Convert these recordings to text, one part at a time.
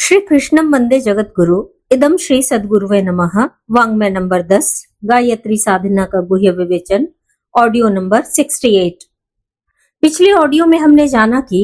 श्री कृष्णम वंदे जगत गुरु इदम श्री सद्गुरुवे नमः। वांग्मय नंबर 10 गायत्री साधना का गुह्य विवेचन, ऑडियो नंबर 68। पिछले ऑडियो में हमने जाना कि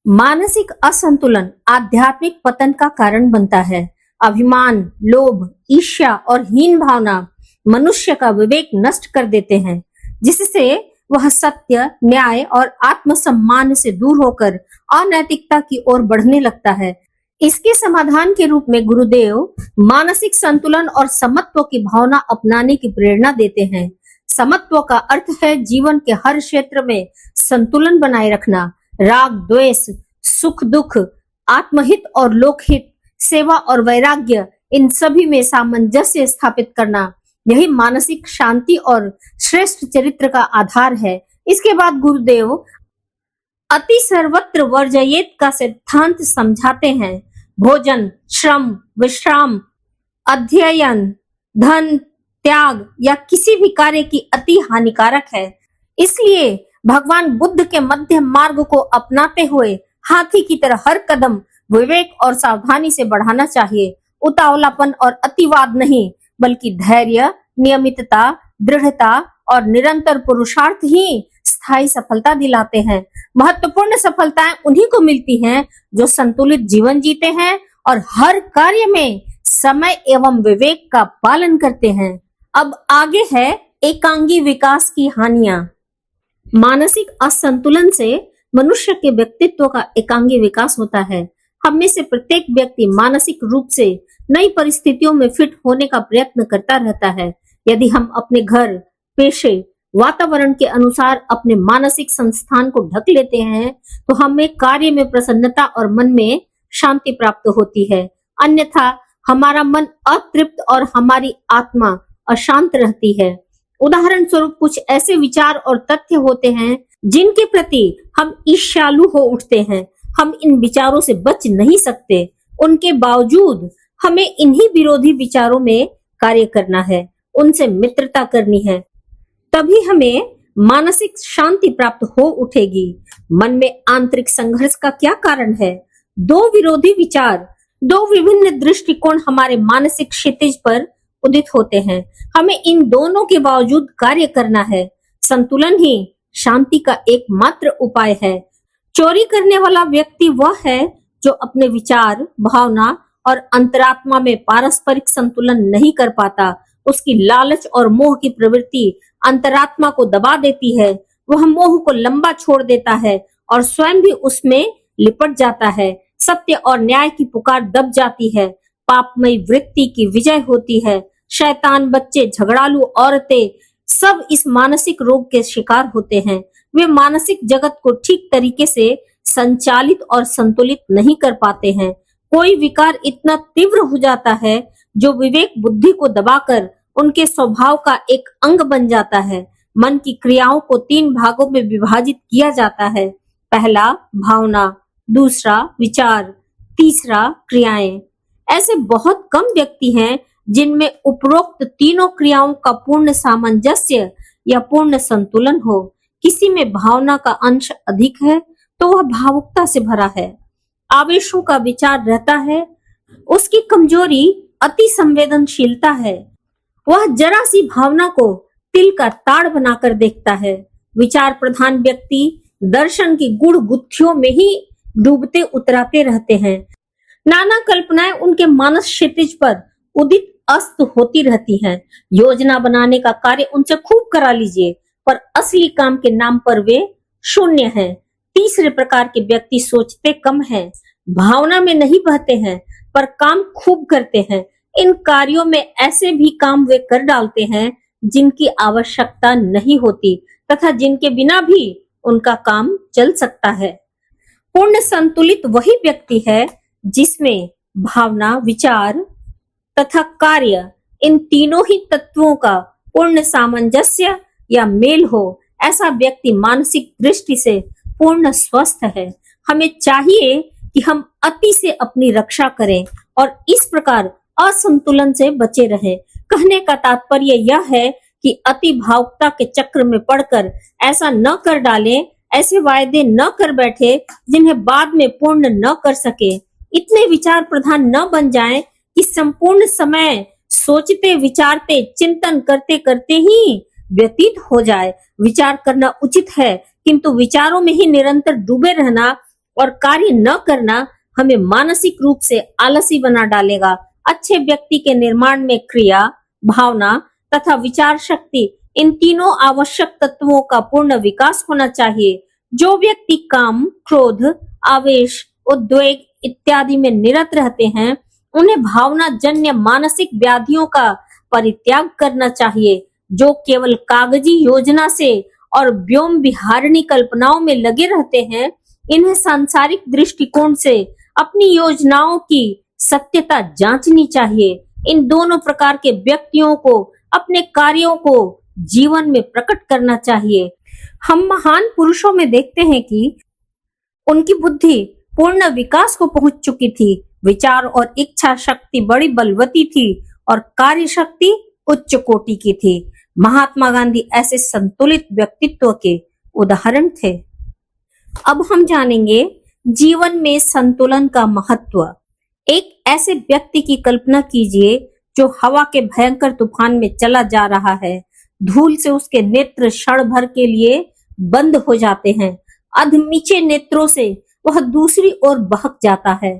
मानसिक असंतुलन आध्यात्मिक पतन का कारण बनता है। अभिमान, लोभ, ईर्ष्या और हीन भावना मनुष्य का विवेक नष्ट कर देते हैं, जिससे वह सत्य, न्याय और आत्मसम्मान से दूर होकर अनैतिकता की ओर बढ़ने लगता है। इसके समाधान के रूप में गुरुदेव मानसिक संतुलन और समत्व की भावना अपनाने की प्रेरणा देते हैं। समत्व का अर्थ है जीवन के हर क्षेत्र में संतुलन बनाए रखना। राग, द्वेष, सुख दुख, आत्महित और लोकहित, सेवा और वैराग्य, इन सभी में सामंजस्य स्थापित करना, यही मानसिक शांति और श्रेष्ठ चरित्र का आधार है। इसके बाद गुरुदेव अति सर्वत्र वर्जयेत का सिद्धांत समझाते हैं। भोजन, श्रम, विश्राम, अध्ययन, धन, त्याग या किसी भी कार्य की अति हानिकारक है। इसलिए भगवान बुद्ध के मध्य मार्ग को अपनाते हुए हाथी की तरह हर कदम विवेक और सावधानी से बढ़ाना चाहिए। उतावलापन और अतिवाद नहीं, बल्कि धैर्य, नियमितता, दृढ़ता और निरंतर पुरुषार्थ ही स्थायी सफलता दिलाते हैं। महत्वपूर्ण सफलताएं उन्हीं को मिलती हैं जो संतुलित जीवन जीते हैं और हर कार्य में समय एवं विवेक का पालन करते हैं। अब आगे है एकांगी विकास की हानियां। मानसिक असंतुलन से मनुष्य के व्यक्तित्व का एकांगी विकास होता है। हम में से प्रत्येक व्यक्ति मानसिक रूप से नई परिस्थितियों में फिट होने का प्रयत्न करता रहता है। यदि हम अपने घर, पेशे, वातावरण के अनुसार अपने मानसिक संस्थान को ढक लेते हैं, तो हमें कार्य में प्रसन्नता और मन में शांति प्राप्त होती है। अन्यथा हमारा मन अतृप्त और हमारी आत्मा अशांत रहती है। उदाहरण स्वरूप कुछ ऐसे विचार और तथ्य होते हैं जिनके प्रति हम ईर्ष्यालु हो उठते हैं। हम इन विचारों से बच नहीं सकते। उनके बावजूद हमें इन्हीं विरोधी विचारों में कार्य करना है, उनसे मित्रता करनी है, तभी हमें मानसिक शांति प्राप्त हो उठेगी। मन में आंतरिक संघर्ष का क्या कारण है? दो विरोधी विचार, दो विभिन्न दृष्टिकोण हमारे मानसिक क्षितिज पर उदित होते हैं। हमें इन दोनों के बावजूद कार्य करना है। संतुलन ही शांति का एकमात्र उपाय है। चोरी करने वाला व्यक्ति वह है जो अपने विचार, भावना और अंतरात्मा में पारस्परिक संतुलन नहीं कर पाता। उसकी लालच और मोह की प्रवृत्ति अंतरात्मा को दबा देती है। वह मोह को लंबा छोड़ देता है और स्वयं भी उसमें लिपट जाता है। सत्य और न्याय की पुकार दब जाती है। पापमय वृत्ति की विजय होती है। शैतान, बच्चे, झगड़ालू औरतें सब इस मानसिक रोग के शिकार होते हैं। वे मानसिक जगत को ठीक तरीके से संचालित और संतुलित नहीं कर पाते हैं। कोई विकार इतना तीव्र हो जाता है जो विवेक बुद्धि को दबाकर उनके स्वभाव का एक अंग बन जाता है। मन की क्रियाओं को 3 भागों में विभाजित किया जाता है। पहला भावना, दूसरा विचार, तीसरा क्रियाएं। ऐसे बहुत कम व्यक्ति हैं जिनमें उपरोक्त तीनों क्रियाओं का पूर्ण सामंजस्य या पूर्ण संतुलन हो। किसी में भावना का अंश अधिक है तो वह भावुकता से भरा है, आवेशों का विचार रहता है। उसकी कमजोरी अति संवेदनशीलता है। वह जरा सी भावना को तिल का ताड़ बनाकर देखता है। विचार प्रधान व्यक्ति दर्शन की गूढ़ गुत्थियों में ही डूबते उतराते रहते हैं। नाना कल्पनाएं उनके मानस क्षितिज पर उदित अस्त होती रहती हैं। योजना बनाने का कार्य उनसे खूब करा लीजिए, पर असली काम के नाम पर वे शून्य हैं। तीसरे प्रकार के व्यक्ति सोचते कम हैं, भावना में नहीं बहते हैं, पर काम खूब करते हैं। इन कार्यों में ऐसे भी काम वे कर डालते हैं जिनकी आवश्यकता नहीं होती तथा जिनके बिना भी उनका काम चल सकता है। पूर्ण संतुलित वही व्यक्ति है जिसमें भावना, विचार तथा कार्य, इन तीनों ही तत्वों का पूर्ण सामंजस्य या मेल हो। ऐसा व्यक्ति मानसिक दृष्टि से पूर्ण स्वस्थ है। हमें चाहिए कि हम अति से अपनी रक्षा करें और इस प्रकार असंतुलन से बचे रहें। कहने का तात्पर्य यह है कि अति भावुकता के चक्र में पड़कर ऐसा न कर डालें, ऐसे वायदे न कर बैठे जिन्हें बाद में पूर्ण न कर सके। इतने विचार प्रधान न बन जाएं कि संपूर्ण समय सोचते विचारते चिंतन करते करते ही व्यतीत हो जाए। विचार करना उचित है, किंतु विचारों में ही निरंतर डूबे रहना और कार्य न करना हमें मानसिक रूप से आलसी बना डालेगा। अच्छे व्यक्ति के निर्माण में क्रिया, भावना तथा विचार शक्ति, इन तीनों आवश्यक तत्वों का पूर्ण विकास होना चाहिए। जो व्यक्ति काम, क्रोध, आवेश, उद्वेग इत्यादि में निरत रहते हैं, उन्हें भावना जन्य मानसिक व्याधियों का परित्याग करना चाहिए। जो केवल कागजी योजना से और व्योम विहारिणी कल्पनाओं में लगे रहते हैं, इन्हें सांसारिक दृष्टिकोण से अपनी योजनाओं की सत्यता जांचनी चाहिए। इन दोनों प्रकार के व्यक्तियों को अपने कार्यों को जीवन में प्रकट करना चाहिए। हम महान पुरुषों में देखते हैं कि उनकी बुद्धि पूर्ण विकास को पहुंच चुकी थी, विचार और इच्छा शक्ति बड़ी बलवती थी और कार्य शक्ति उच्च कोटि की थी। महात्मा गांधी ऐसे संतुलित व्यक्तित्व के उदाहरण थे। अब हम जानेंगे जीवन में संतुलन का महत्व। एक ऐसे व्यक्ति की कल्पना कीजिए जो हवा के भयंकर तूफान में चला जा रहा है। धूल से उसके नेत्र क्षण भर के लिए बंद हो जाते हैं। अधमीचे नेत्रों से वह दूसरी ओर बहक जाता है।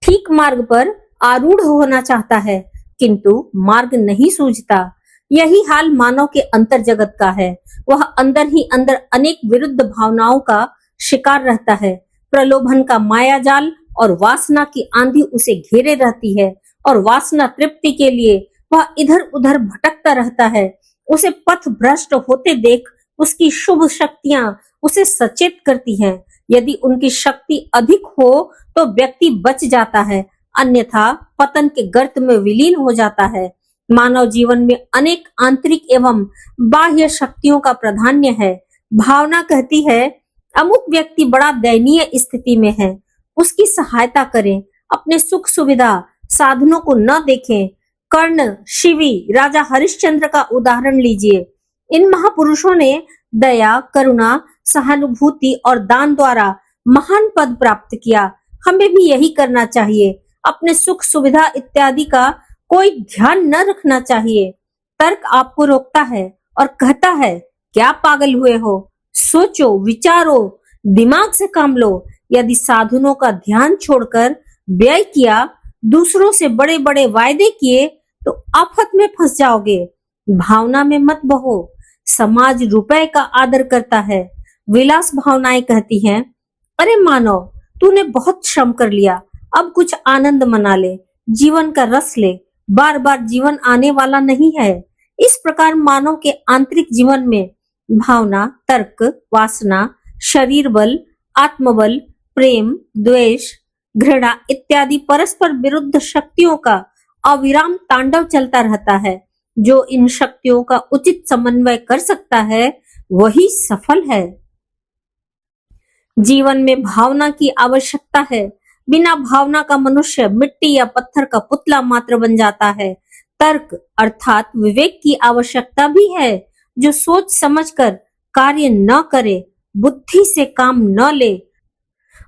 ठीक मार्ग पर आरूढ़ होना चाहता है, किंतु मार्ग नहीं सूझता। यही हाल मानव के अंतर जगत का है। वह अंदर ही अंदर अनेक विरुद्ध भावनाओं का शिकार रहता है। प्रलोभन का मायाजाल और वासना की आंधी उसे घेरे रहती है और वासना तृप्ति के लिए वह इधर उधर भटकता रहता है। उसे पथ भ्रष्ट होते देख उसकी शुभ शक्तियां उसे सचेत करती हैं। यदि उनकी शक्ति अधिक हो तो व्यक्ति बच जाता है, अन्यथा पतन के गर्त में विलीन हो जाता है। मानव जीवन में अनेक आंतरिक एवं बाह्य शक्तियों का प्राधान्य है। भावना कहती है अमुक व्यक्ति बड़ा दयनीय स्थिति में है, उसकी सहायता करें। अपने सुख सुविधा साधनों को न देखें। कर्ण, शिवी, राजा हरिश्चंद्र का उदाहरण लीजिए। इन महापुरुषों ने दया, करुणा, सहानुभूति और दान द्वारा महान पद प्राप्त किया। हमें भी यही करना चाहिए। अपने सुख सुविधा इत्यादि का कोई ध्यान न रखना चाहिए। तर्क आपको रोकता है और कहता है क्या पागल हुए हो, सोचो, विचारो, दिमाग से काम लो। यदि साधनों का ध्यान छोड़कर व्यय किया, दूसरों से बड़े बड़े वायदे किए तो आफत में फंस जाओगे। भावना में मत बहो। समाज रुपए का आदर करता है। विलास भावनाएं कहती हैं अरे मानव, तूने बहुत श्रम कर लिया, अब कुछ आनंद मना ले, जीवन का रस ले। बार बार जीवन आने वाला नहीं है। इस प्रकार मानव के आंतरिक जीवन में भावना, तर्क, वासना, शरीर बल, आत्मबल, प्रेम, द्वेष, घृणा इत्यादि परस्पर विरुद्ध शक्तियों का अविराम तांडव चलता रहता है। जो इन शक्तियों का उचित समन्वय कर सकता है वही सफल है। जीवन में भावना की आवश्यकता है। बिना भावना का मनुष्य मिट्टी या पत्थर का पुतला मात्र बन जाता है। तर्क अर्थात विवेक की आवश्यकता भी है। जो सोच समझकर कार्य न करे, बुद्धि से काम न ले,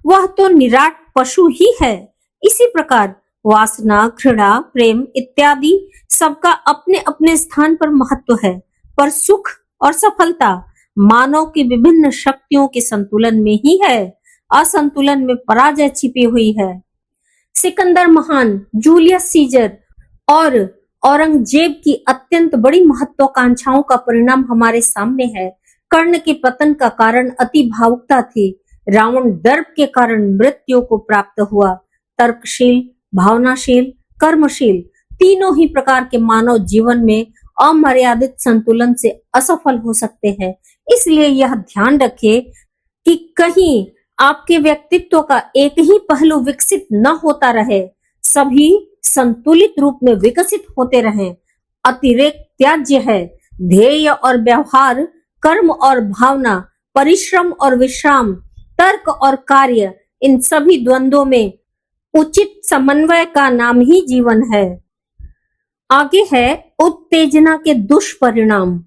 वह तो निराट पशु ही है। इसी प्रकार वासना, घृणा, प्रेम इत्यादि सबका अपने अपने स्थान पर महत्व है, पर सुख और सफलता मानव की विभिन्न शक्तियों के संतुलन में ही है। असंतुलन में पराजय छिपी हुई है। सिकंदर महान, जूलियस सीजर और औरंगजेब की अत्यंत बड़ी महत्वाकांक्षाओं का परिणाम हमारे सामने है। कर्ण के पतन का कारण अति भावुकता थी। रावण दर्प के कारण मृत्यु को प्राप्त हुआ। तर्कशील, भावनाशील, कर्मशील तीनों ही प्रकार के मानव जीवन में अमर्यादित संतुलन से असफल हो सकते हैं। इसलिए यह ध्यान रखें कि कहीं आपके व्यक्तित्व का एक ही पहलू विकसित न होता रहे, सभी संतुलित रूप में विकसित होते रहें। अतिरेक त्याज्य है। ध्येय और व्यवहार, कर्म और भावना, परिश्रम और विश्राम, तर्क और कार्य, इन सभी द्वंद्वों में उचित समन्वय का नाम ही जीवन है। आगे है उत्तेजना के दुष्परिणाम।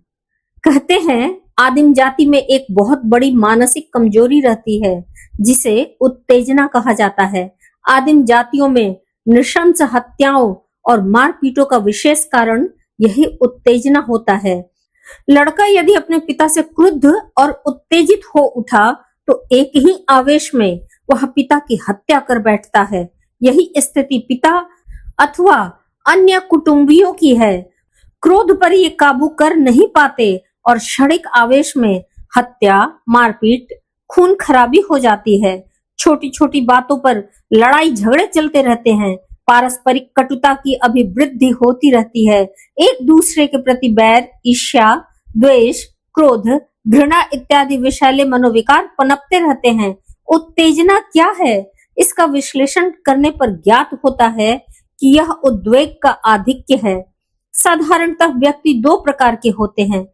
कहते हैं आदिम जाति में एक बहुत बड़ी मानसिक कमजोरी रहती है जिसे उत्तेजना कहा जाता है। आदिम जातियों में नृशंस हत्याओं और मारपीटों का विशेष कारण यही उत्तेजना होता है। लड़का यदि अपने पिता से क्रुद्ध और उत्तेजित हो उठा तो एक ही आवेश में वह पिता की हत्या कर बैठता है। यही स्थिति पिता अथवा अन्य कुटुंबियों की है। क्रोध पर ये काबू कर नहीं पाते और क्षणिक आवेश में हत्या, मारपीट, खून खराबी हो जाती है। छोटी छोटी बातों पर लड़ाई झगड़े चलते रहते हैं। पारस्परिक कटुता की अभिवृद्धि होती रहती है। एक दूसरे के प्रति बैर, ईर्ष्या, द्वेष, क्रोध, घृणा इत्यादि विषैले मनोविकार पनपते रहते हैं। उत्तेजना क्या है? इसका विश्लेषण करने पर ज्ञात होता है कि यह उद्वेग का आधिक्य है। साधारणतः व्यक्ति दो प्रकार के होते हैं।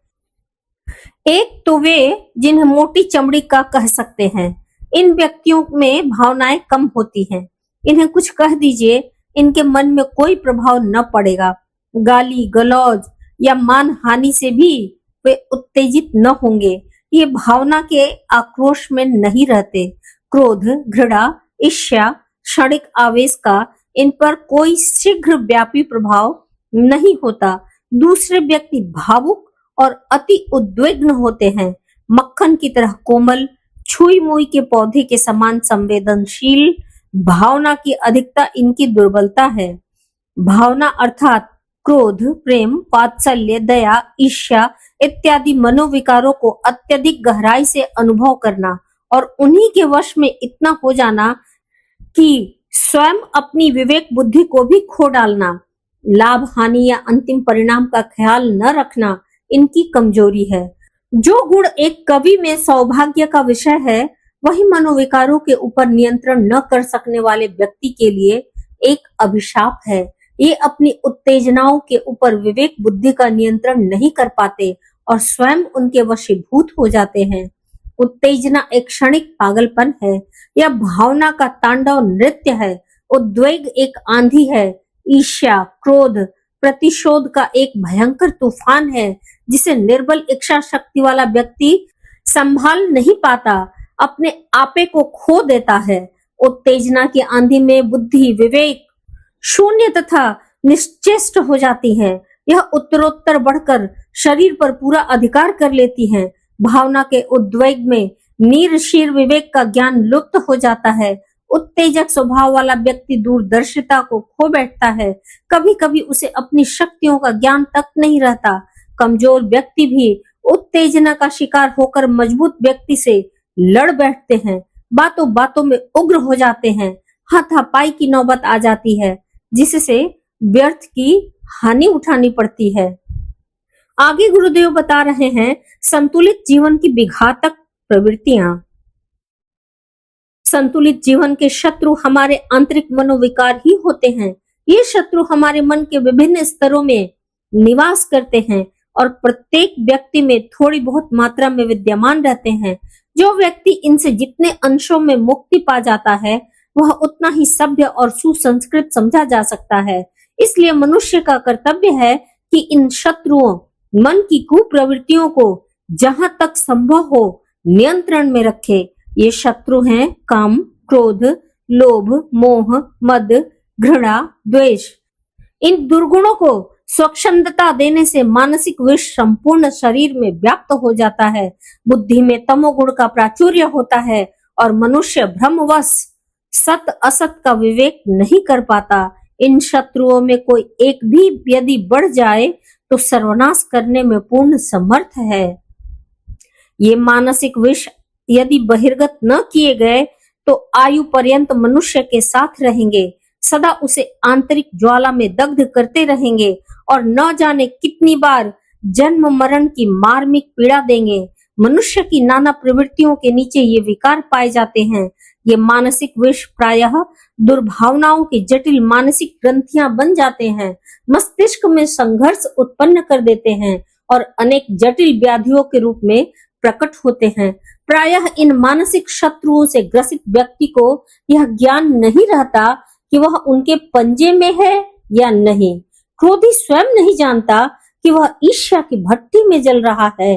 एक तो वे जिन्हें मोटी चमड़ी का कह सकते हैं। इन व्यक्तियों में भावनाएं कम होती हैं। इन्हें कुछ कह दीजिए, इनके मन में कोई प्रभाव न पड़ेगा। गाली गलौज या मान हानि से भी वे उत्तेजित न होंगे। ये भावना के आक्रोश में नहीं रहते। क्रोध, घृणा, ईर्ष्या, क्षणिक आवेश का इन पर कोई शीघ्र व्यापी प्रभाव नहीं होता। दूसरे व्यक्ति भावुक और अति उद्विग्न होते हैं। मक्खन की तरह कोमल, छुई मुई के पौधे के समान संवेदनशील। भावना की अधिकता इनकी दुर्बलता है। भावना अर्थात क्रोध, प्रेम, वात्सल्य, दया, ईर्ष्या इत्यादि मनोविकारों को अत्यधिक गहराई से अनुभव करना और उन्हीं के वश में इतना हो जाना कि स्वयं अपनी विवेक बुद्धि को भी खो डालना। लाभ हानि या अंतिम परिणाम का ख्याल न रखना इनकी कमजोरी है। जो गुण एक कवि में सौभाग्य का विषय है, वही मनोविकारों के ऊपर नियंत्रण न कर सकने वाले व्यक्ति के लिए एक अभिशाप है। ये अपनी उत्तेजनाओं के ऊपर विवेक बुद्धि का नियंत्रण नहीं कर पाते और स्वयं उनके वशीभूत हो जाते हैं। उत्तेजना एक क्षणिक पागलपन है। यह भावना का तांडव नृत्य है। उद्वेग एक आंधी है। ईर्ष्या, क्रोध, प्रतिशोध का एक भयंकर तूफान है जिसे निर्बल इच्छा शक्ति वाला व्यक्ति संभाल नहीं पाता, अपने आपे को खो देता है। उत्तेजना की आंधी में बुद्धि, विवेक शून्य तथा निश्चेष्ट हो जाती है। यह उत्तरोत्तर बढ़कर शरीर पर पूरा अधिकार कर लेती है। भावना के उद्वेग में नीरशीर विवेक का ज्ञान लुप्त हो जाता है। उत्तेजक स्वभाव वाला व्यक्ति दूरदर्शिता को खो बैठता है। कभी कभी उसे अपनी शक्तियों का ज्ञान तक नहीं रहता। कमजोर व्यक्ति भी उत्तेजना का शिकार होकर मजबूत व्यक्ति से लड़ बैठते हैं। बातों बातों में उग्र हो जाते हैं। हाथापाई की नौबत आ जाती है जिससे व्यर्थ की हानि उठानी पड़ती है। आगे गुरुदेव बता रहे हैं संतुलित जीवन की विघातक प्रवृत्तियां। संतुलित जीवन के शत्रु हमारे आंतरिक मनोविकार ही होते हैं। ये शत्रु हमारे मन के विभिन्न स्तरों में निवास करते हैं और प्रत्येक व्यक्ति में थोड़ी बहुत मात्रा में विद्यमान रहते हैं। जो व्यक्ति इनसे जितने अंशों में मुक्ति पा जाता है, वह उतना ही सभ्य और सुसंस्कृत समझा जा सकता है। इसलिए मनुष्य का कर्तव्य है कि इन शत्रुओं, मन की कुप्रवृत्तियों को जहां तक संभव हो नियंत्रण में रखे। ये शत्रु हैं काम, क्रोध, लोभ, मोह, मद, घृणा, द्वेष। इन दुर्गुणों को स्वच्छंदता देने से मानसिक विष संपूर्ण शरीर में व्याप्त हो जाता है। बुद्धि में तमोगुण का प्राचुर्य होता है और मनुष्य भ्रमवश सत असत का विवेक नहीं कर पाता। इन शत्रुओं में कोई एक भी यदि बढ़ जाए तो सर्वनाश करने में पूर्ण समर्थ है। ये मानसिक विष यदि बहिर्गत न किए गए तो आयु पर्यंत मनुष्य के साथ रहेंगे, सदा उसे आंतरिक ज्वाला में दग्ध करते रहेंगे और न जाने कितनी बार जन्म मरण की मार्मिक पीड़ा देंगे। मनुष्य की नाना प्रवृत्तियों के नीचे ये विकार पाए जाते हैं। ये मानसिक विष प्रायः दुर्भावनाओं की जटिल मानसिक ग्रंथियां बन जाते हैं, मस्तिष्क में संघर्ष उत्पन्न कर देते हैं और अनेक जटिल व्याधियों के रूप में प्रकट होते हैं। प्रायः इन मानसिक शत्रुओं से ग्रसित व्यक्ति को यह ज्ञान नहीं रहता कि वह उनके पंजे में है या नहीं। क्रोधी स्वयं नहीं जानता कि वह ईर्ष्या की भट्टी में जल रहा है।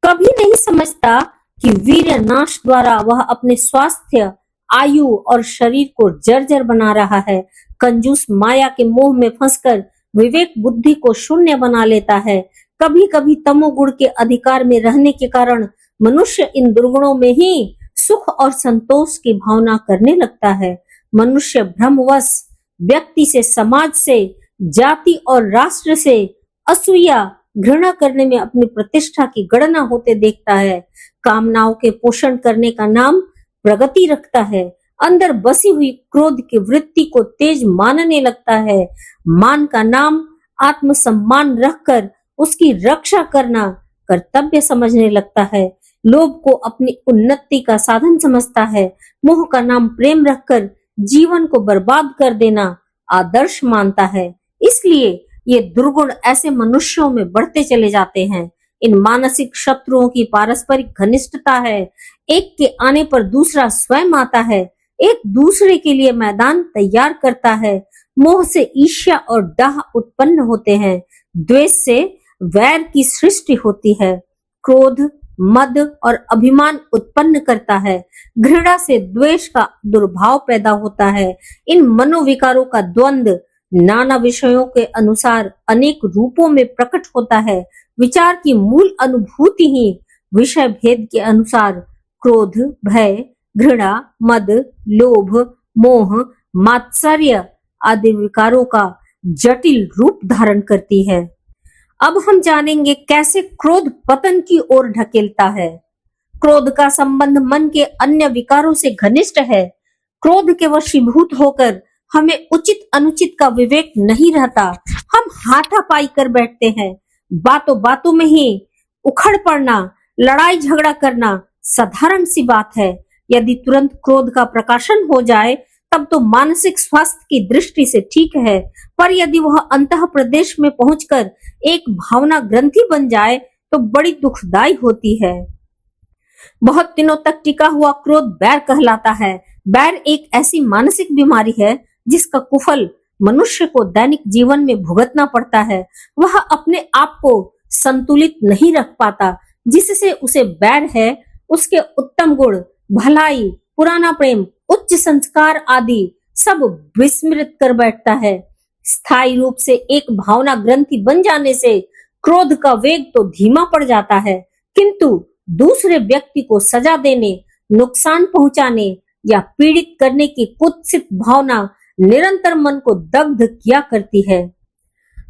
कभी नहीं समझता कि वीर्य नाश द्वारा वह अपने स्वास्थ्य, आयु और शरीर को जर्जर बना रहा है। कंजूस माया के मोह में फंसकर विवेक बुद्धि को शून्य बना लेता है। कभी कभी तमोगुण के अधिकार में रहने के कारण मनुष्य इन दुर्गुणों में ही सुख और संतोष की भावना करने लगता है। मनुष्य भ्रमवश व्यक्ति से, समाज से, जाति और राष्ट्र से असूया, घृणा करने में अपनी प्रतिष्ठा की गणना होते देखता है। कामनाओं के पोषण करने का नाम प्रगति रखता है। अंदर बसी हुई क्रोध की वृत्ति को तेज मानने लगता है। मान का नाम आत्मसम्मान रखकर उसकी रक्षा करना कर्तव्य समझने लगता है। लोभ को अपनी उन्नति का साधन समझता है। मोह का नाम प्रेम रखकर जीवन को बर्बाद कर देना आदर्श मानता है। इसलिए ये दुर्गुण ऐसे मनुष्यों में बढ़ते चले जाते हैं। इन मानसिक शत्रुओं की पारस्परिक घनिष्ठता है। एक के आने पर दूसरा स्वयं आता है, एक दूसरे के लिए मैदान तैयार करता है। मोह से ईर्ष्या और डाह उत्पन्न होते हैं। द्वेष से वैर की सृष्टि होती है। क्रोध, मद और अभिमान उत्पन्न करता है। घृणा से द्वेष का दुर्भाव पैदा होता है। इन मनोविकारों का द्वंद्व नाना विषयों के अनुसार अनेक रूपों में प्रकट होता है। विचार की मूल अनुभूति ही विषय भेद के अनुसार क्रोध, भय, घृणा, मद, लोभ, मोह, मात्सर्य आदि विकारों का जटिल रूप धारण करती है। अब हम जानेंगे कैसे क्रोध पतन की ओर ढकेलता है। क्रोध का संबंध मन के अन्य विकारों से घनिष्ठ है। क्रोध के वशीभूत होकर हमें उचित अनुचित का विवेक नहीं रहता। हम हाथापाई कर बैठते हैं। बातों बातों में ही उखड़ पड़ना, लड़ाई झगड़ा करना साधारण सी बात है। यदि तुरंत क्रोध का प्रकाशन हो जाए तब तो मानसिक स्वास्थ्य की दृष्टि से ठीक है, पर यदि वह अंतः प्रदेश में पहुंचकर एक भावना ग्रंथि बन जाए तो बड़ी दुखदाई होती है। बहुत दिनों तक टिका हुआ क्रोध बैर कहलाता है। बैर एक ऐसी मानसिक बीमारी है जिसका कुफल मनुष्य को दैनिक जीवन में भुगतना पड़ता है। वह अपने आप को संतुलित नहीं रख पाता। जिससे उसे बैर है उसके उत्तम गुण, भलाई, पुराना प्रेम, उच्च संस्कार आदि सब विस्मृत कर बैठता है। स्थायी रूप से एक भावना ग्रंथि बन जाने से क्रोध का वेग तो धीमा पड़ जाता है, किंतु दूसरे व्यक्ति को सजा देने, नुकसान पहुंचाने या पीड़ित करने की कुत्सित भावना निरंतर मन को दग्ध किया करती है।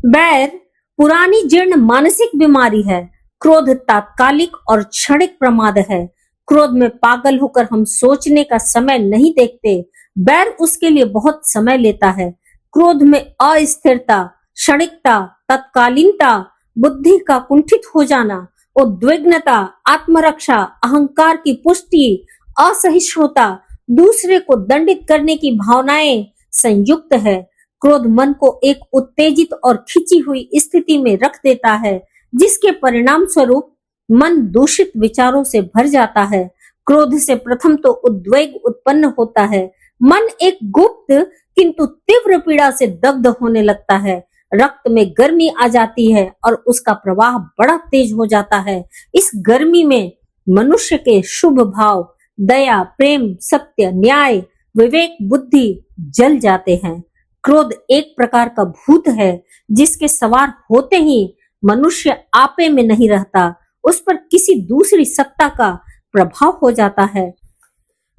बैर पुरानी जीर्ण मानसिक बीमारी है। क्रोध तात्कालिक और क्षणिक प्रमाद है। क्रोध में पागल होकर हम सोचने का समय नहीं देखते। बैर उसके लिए बहुत समय लेता है। क्रोध में अस्थिरता, क्षणिकता, तत्कालीनता, बुद्धि का कुंठित हो जाना, उद्विग्नता, आत्मरक्षा, अहंकार की पुष्टि, असहिष्णुता, दूसरे को दंडित करने की भावनाएं संयुक्त है। क्रोध मन को एक उत्तेजित और खिंची हुई स्थिति में रख देता है, जिसके परिणाम स्वरूप मन दूषित विचारों से भर जाता है। क्रोध से प्रथम तो उद्वेग उत्पन्न होता है। मन एक गुप्त किंतु तीव्र पीड़ा से दग्ध होने लगता है। रक्त में गर्मी आ जाती है और उसका प्रवाह बड़ा तेज हो जाता है। इस गर्मी में मनुष्य के शुभ भाव, दया, प्रेम, सत्य, न्याय, विवेक, बुद्धि जल जाते हैं। क्रोध एक प्रकार का भूत है जिसके सवार होते ही मनुष्य आपे में नहीं रहता, उस पर किसी दूसरी सत्ता का प्रभाव हो जाता है।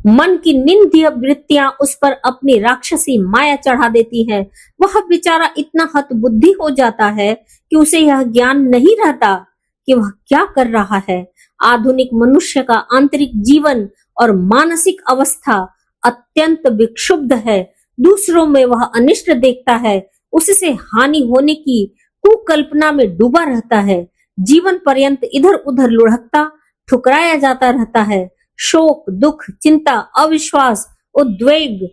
मन की निंद्य वृत्तियां उस पर अपनी राक्षसी माया चढ़ा देती है। वह बेचारा इतना हतबुद्धि हो जाता है कि उसे यह ज्ञान नहीं रहता कि वह क्या कर रहा है। आधुनिक मनुष्य का आंतरिक जीवन और मानसिक अवस्था अत्यंत विक्षुब्ध है। दूसरों में वह अनिष्ट देखता है, उससे हानि होने की कुकल्पना में डूबा रहता है। जीवन पर्यंत इधर उधर लुढ़कता, ठुकराया जाता रहता है। शोक, दुख, चिंता, अविश्वास, उद्वेग,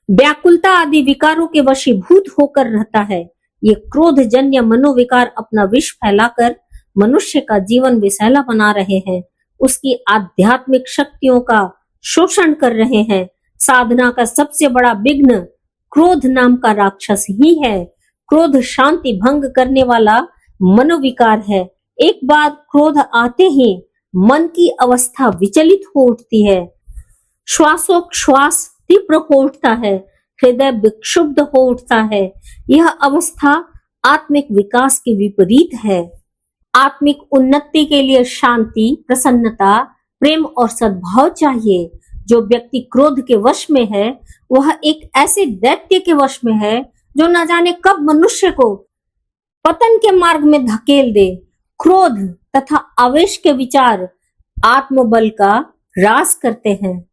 व्याकुलता आदि विकारों के वशीभूत होकर रहता है। ये क्रोधजन्य मनोविकार अपना विष फैलाकर मनुष्य का जीवन विषैला बना रहे हैं, उसकी आध्यात्मिक शक्तियों का शोषण कर रहे हैं। साधना का सबसे बड़ा विघ्न क्रोध नाम का राक्षस ही है। क्रोध शांति भंग करने वाला मनोविकार है। एक बार क्रोध आते ही मन की अवस्था विचलित हो उठती है। श्वासोच्छ्वास तीव्र हो उठता है, हृदय विक्षुब्ध हो उठता है। यह अवस्था आत्मिक विकास के विपरीत है। आत्मिक उन्नति के लिए शांति, प्रसन्नता, प्रेम और सद्भाव चाहिए। जो व्यक्ति क्रोध के वश में है, वह एक ऐसे दैत्य के वश में है जो न जाने कब मनुष्य को पतन के मार्ग में धकेल दे। क्रोध तथा आवेश के विचार आत्मबल का ह्रास करते हैं।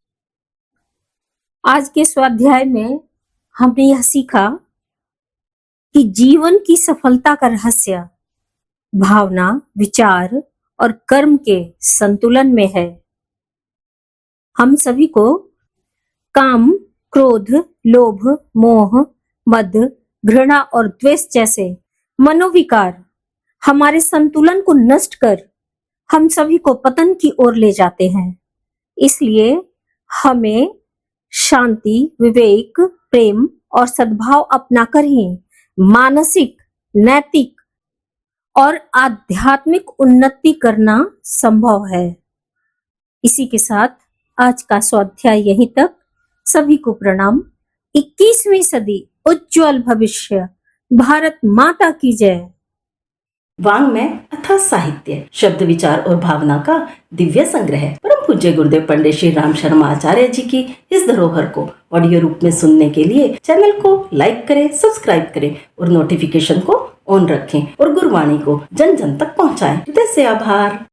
आज के स्वाध्याय में हमने यह सीखा कि जीवन की सफलता का रहस्य भावना, विचार और कर्म के संतुलन में है। हम सभी को काम, क्रोध, लोभ, मोह, मद, घृणा और द्वेष जैसे मनोविकार हमारे संतुलन को नष्ट कर हम सभी को पतन की ओर ले जाते हैं। इसलिए हमें शांति, विवेक, प्रेम और सद्भाव अपनाकर ही मानसिक, नैतिक और आध्यात्मिक उन्नति करना संभव है। इसी के साथ आज का स्वाध्याय यहीं तक। सभी को प्रणाम। 21वीं सदी उज्जवल भविष्य। भारत माता की जय। वाङ्मय अथवा साहित्य, शब्द, विचार और भावना का दिव्य संग्रह। परम पूज्य गुरुदेव पंडित श्री राम शर्मा आचार्य जी की इस धरोहर को ऑडियो रूप में सुनने के लिए चैनल को लाइक करें, सब्सक्राइब करें और नोटिफिकेशन को ऑन रखें और गुरुवाणी को जन जन तक पहुंचाएं। हृदय से आभार।